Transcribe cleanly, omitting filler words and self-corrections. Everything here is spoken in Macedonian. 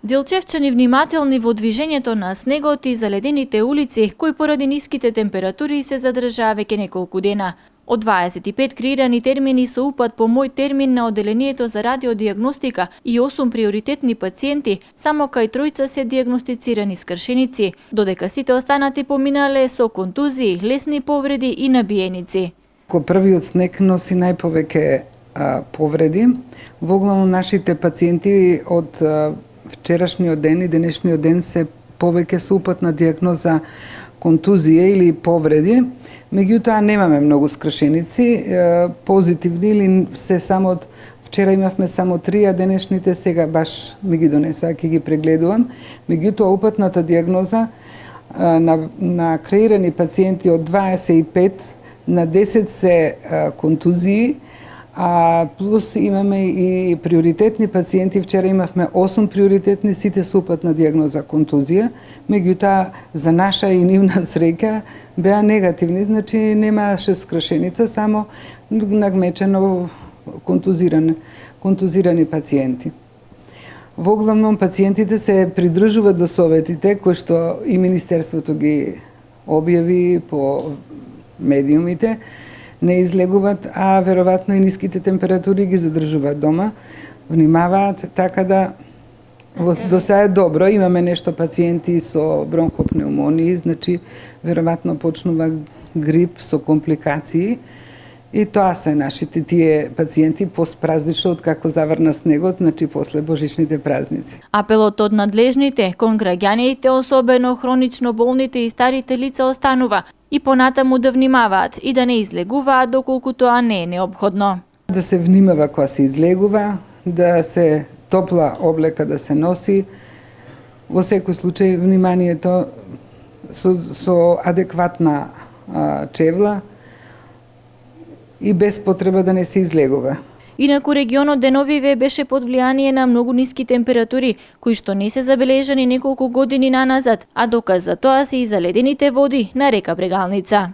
Делчевчани внимателни во движењето на снегот и заледените улици, кои поради ниските температури се задржаа веќе неколку дена. Од 25 креирани термини со упат по мој термин на оделението за радиодиагностика и 8 приоритетни пациенти, само кај тројца се диагностицирани скршеници, додека сите останати поминале со контузии, лесни повреди и набиеници. Првиот снег носи најповеќе повреди. Во главно нашите пациенти од вчерашниот ден и денешниот ден се повеќе со упат на диагноза контузија или повреди. Меѓутоа немаме многу скршеници, позитивни или се само од вчера имавме само 3, а денешните сега баш ми ги донесоа, ќе ги прегледувам. Меѓутоа упатната диагноза на креирани пациенти од 25 на 10 се контузии, а плюс имаме и приоритетни пациенти. Вчера имавме 8 приоритетни, сите со упатна диагноза контузија, меѓутоа за наша и нивна среќа беа негативни, значи немаше скршеница, само нагмечено контузирани пациенти. Во главном пациентите се придржуваат до советите кои што и Министерството ги објави по медиумите, не излегуваат, а веројатно и ниските температури ги задржуваат дома, внимаваат, така да до сега е добро. Имаме нешто пациенти со бронхопнеумонии, значи веројатно почнува грип со компликации, и тоа се нашите тие пациенти постпразнично од како заврна снегот, значи после божичните празници. Апелот од надлежните кон граѓаните, особено хронично болните и старите лица, останува и понатаму да внимаваат и да не излегуваат доколку тоа не е неопходно. Да се внимава кога се излегува, да се топла облека да се носи, во секој случај вниманието со адекватна чевла и без потреба да не се излегува. Инаку регионот деновиве беше под влијание на многу ниски температури, кои што не се забележани неколку години наназад, а доказ за тоа се и заледените води на река Брегалница.